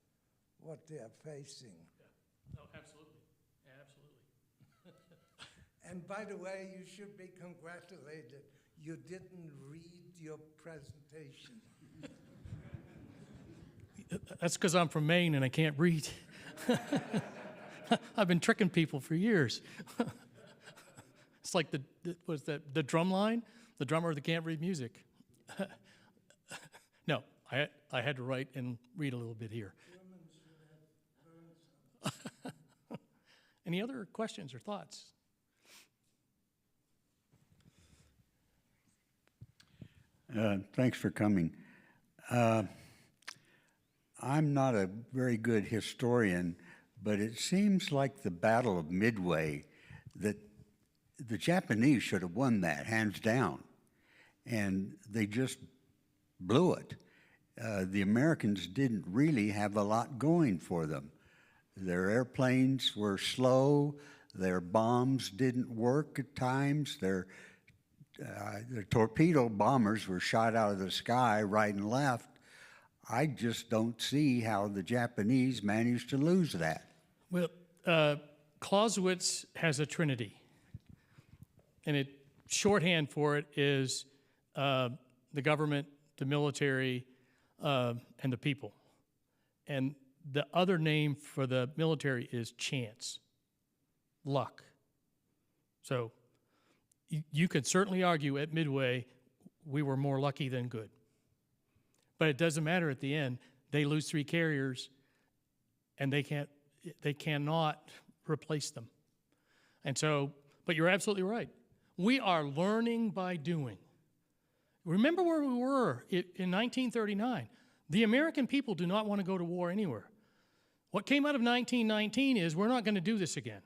what they are facing. Yeah. No, absolutely. Absolutely. And by the way, you should be congratulated. You didn't read your presentation. That's because I'm from Maine and I can't read. I've been tricking people for years. It's like the drum line, the drummer that can't read music. No, I had to write and read a little bit here. Any other questions or thoughts? Thanks for coming. I'm not a very good historian, but it seems like the Battle of Midway, that the Japanese should have won that, hands down, and they just blew it. The Americans didn't really have a lot going for them. Their airplanes were slow, their bombs didn't work at times, their torpedo bombers were shot out of the sky right and left. I just don't see how the Japanese managed to lose that. Well, Clausewitz has a trinity, and shorthand for it is the government, the military, and the people. And the other name for the military is chance, luck. So you could certainly argue at Midway we were more lucky than good. But it doesn't matter at the end. They lose 3 carriers, and they cannot replace them. And so, but you're absolutely right. We are learning by doing. Remember where we were in 1939. The American people do not want to go to war anywhere. What came out of 1919 is we're not going to do this again.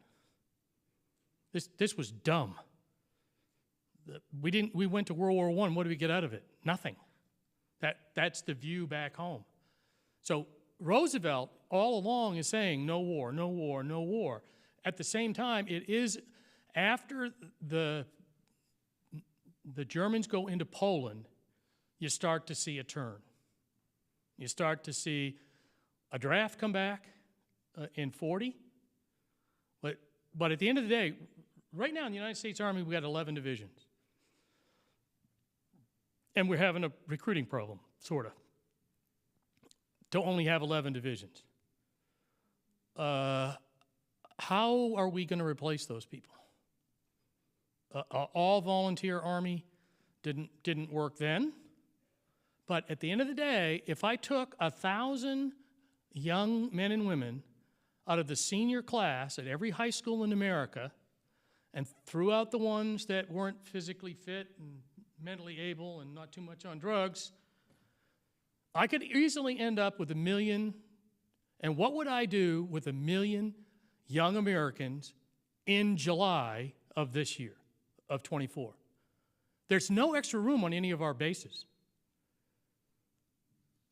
This was dumb. We went to World War I. What did we get out of it? Nothing. That's the view back home. So Roosevelt all along is saying no war, no war, no war. At the same time, it is after the Germans go into Poland, you start to see a turn. You start to see a draft come back in 40. But at the end of the day, right now in the United States Army, we got 11 divisions. And we're having a recruiting problem, sort of, to only have 11 divisions. How are we going to replace those people? All volunteer Army didn't work then. But at the end of the day, if I took 1,000 young men and women out of the senior class at every high school in America and threw out the ones that weren't physically fit and mentally able and not too much on drugs, I could easily end up with 1 million. And what would I do with 1 million young Americans in July of this year, of 24? There's no extra room on any of our bases.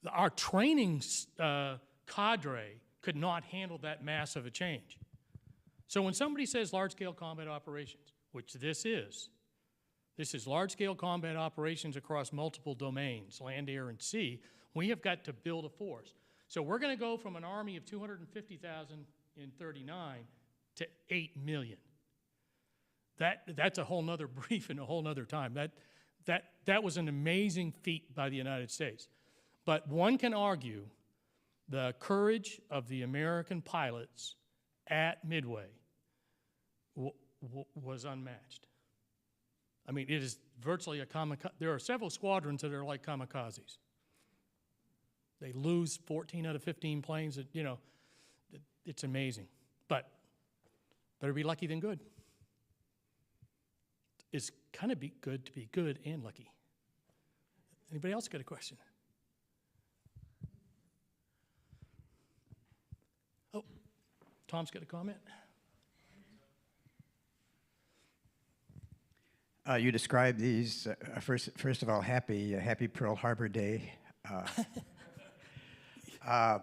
Our training cadre could not handle that mass of a change. So when somebody says large-scale combat operations, which this is large-scale combat operations across multiple domains, land, air, and sea, we have got to build a force. So we're going to go from an army of 250,000 in 39 to 8 million. That's a whole nother brief and a whole nother time. That was an amazing feat by the United States. But one can argue the courage of the American pilots at Midway was unmatched. I mean, it is virtually a kamikaze. There are several squadrons that are like kamikazes. They lose 14 out of 15 planes. You know, it's amazing. But better be lucky than good. It's kind of good to be good and lucky. Anybody else got a question? Oh, Tom's got a comment. You described these, first of all, happy Pearl Harbor Day.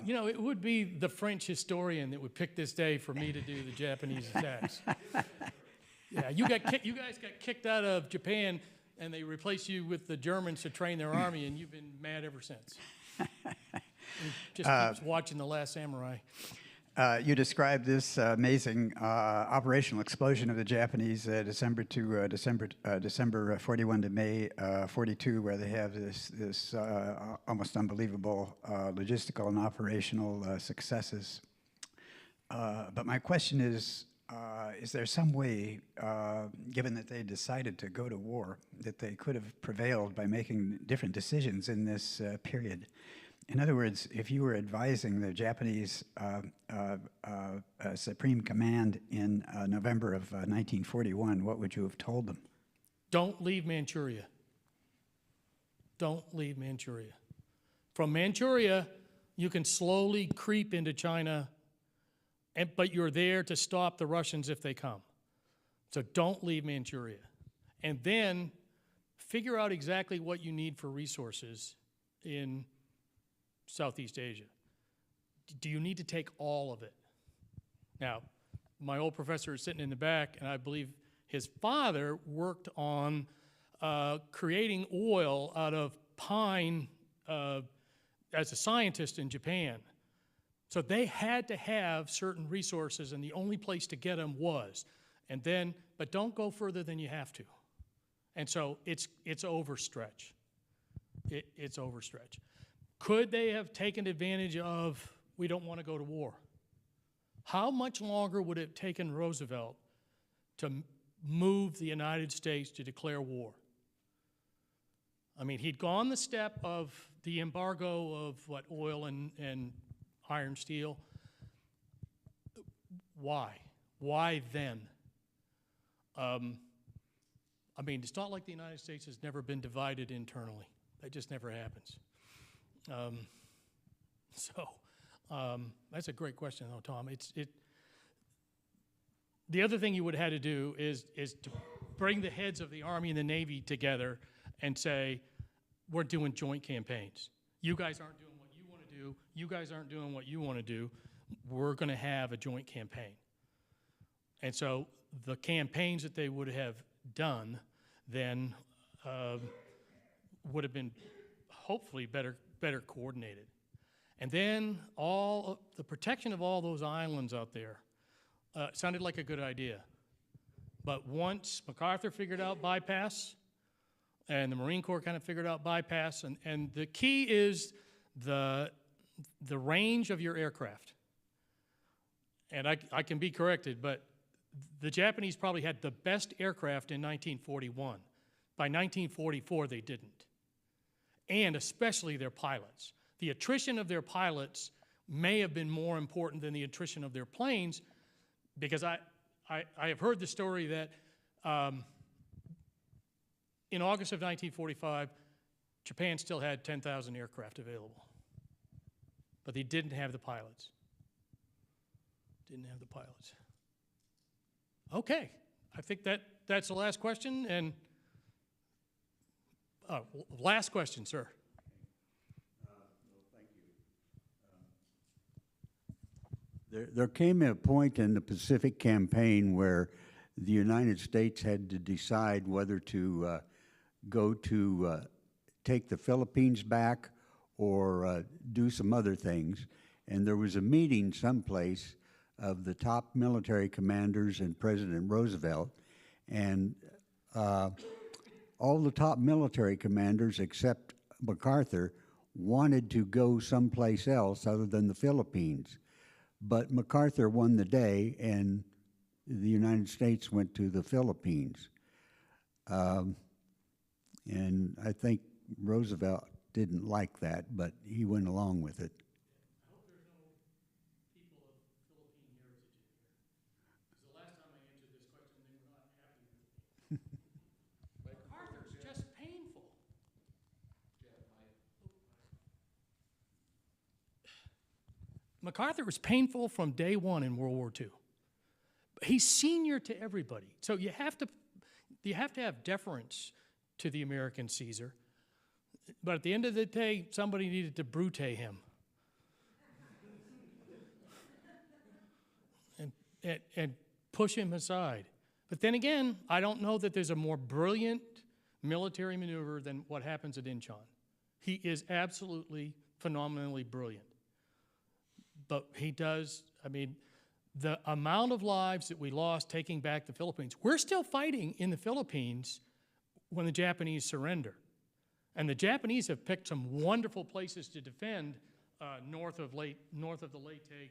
You know, it would be the French historian that would pick this day for me to do the Japanese attacks. Yeah, you guys got kicked out of Japan, and they replaced you with the Germans to train their army, and you've been mad ever since. Just keeps watching The Last Samurai. You described this amazing operational explosion of the Japanese December 41 to May 42, where they have this almost unbelievable logistical and operational successes. But my question is there some way, given that they decided to go to war, that they could have prevailed by making different decisions in this period? In other words, if you were advising the Japanese Supreme Command in November of 1941, what would you have told them? Don't leave Manchuria. Don't leave Manchuria. From Manchuria, you can slowly creep into China, but you're there to stop the Russians if they come. So don't leave Manchuria. And then figure out exactly what you need for resources in Southeast Asia. Do you need to take all of it? Now, my old professor is sitting in the back, and I believe his father worked on creating oil out of pine as a scientist in Japan. So they had to have certain resources, and the only place to get them was. And then, but don't go further than you have to. And so it's overstretch. It's overstretch. Could they have taken advantage of, we don't want to go to war? How much longer would it have taken Roosevelt to move the United States to declare war? I mean, he'd gone the step of the embargo of what, oil and iron steel. Why? Why then? I mean, it's not like the United States has never been divided internally. That just never happens. That's a great question, though, Tom. The other thing you would have had to do is to bring the heads of the Army and the Navy together and say, we're doing joint campaigns. You guys aren't doing what you want to do. You guys aren't doing what you want to do. We're going to have a joint campaign. And so the campaigns that they would have done then would have been hopefully better coordinated. And then the protection of all those islands out there sounded like a good idea. But once MacArthur figured out bypass, and the Marine Corps kind of figured out bypass, and the key is the range of your aircraft. And I can be corrected, but the Japanese probably had the best aircraft in 1941. By 1944, they didn't. And especially their pilots. The attrition of their pilots may have been more important than the attrition of their planes, because I have heard the story that in August of 1945, Japan still had 10,000 aircraft available. But they didn't have the pilots. Didn't have the pilots. Okay, I think that's the last question, and last question, sir. Thank you. There came a point in the Pacific Campaign where the United States had to decide whether to take the Philippines back or do some other things. And there was a meeting someplace of the top military commanders and President Roosevelt, and all the top military commanders except MacArthur wanted to go someplace else other than the Philippines. But MacArthur won the day, and the United States went to the Philippines. And I think Roosevelt didn't like that, but he went along with it. I hope there's no people of Philippine heritage in here. Because the last time I answered this question, they were not happy with me. MacArthur's just painful. MacArthur was painful from day one in World War II. He's senior to everybody. So you have to have deference to the American Caesar. But at the end of the day, somebody needed to brute him. and push him aside. But then again, I don't know that there's a more brilliant military maneuver than what happens at Incheon. He is absolutely phenomenally brilliant. But he does, I mean, the amount of lives that we lost taking back the Philippines, we're still fighting in the Philippines when the Japanese surrender. And the Japanese have picked some wonderful places to defend north of the Leyte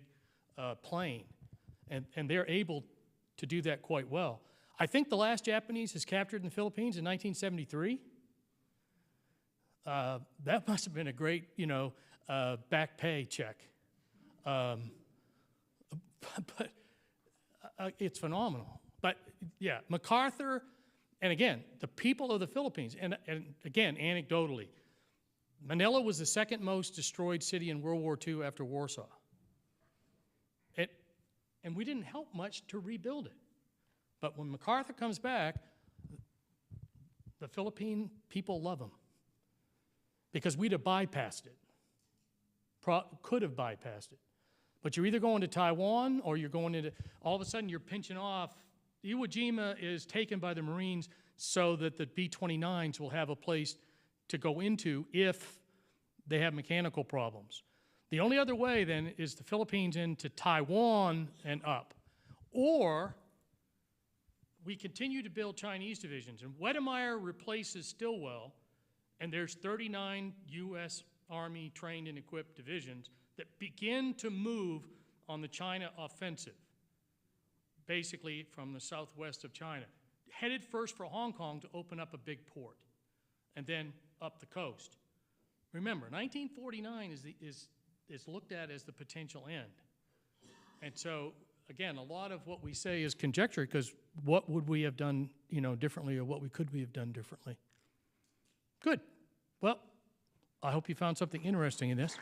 Plain. And they're able to do that quite well. I think the last Japanese is captured in the Philippines in 1973. That must have been a great, back pay check. But it's phenomenal. But yeah, MacArthur, and again, the people of the Philippines, and again, anecdotally, Manila was the second most destroyed city in World War II after Warsaw. And we didn't help much to rebuild it. But when MacArthur comes back, the Philippine people love him because we'd have bypassed it, could have bypassed it. But you're either going to Taiwan or you're going into, all of a sudden you're pinching off. Iwo Jima is taken by the Marines so that the B-29s will have a place to go into if they have mechanical problems. The only other way then is the Philippines into Taiwan and up. Or we continue to build Chinese divisions, and Wedemeyer replaces Stilwell, and there's 39 U.S. Army trained and equipped divisions that begin to move on the China offensive, basically from the southwest of China, headed first for Hong Kong to open up a big port, and then up the coast. Remember, 1949 is looked at as the potential end. And so, again, a lot of what we say is conjecture, because what would we have done, differently, or what could we have done differently? Good. Well, I hope you found something interesting in this.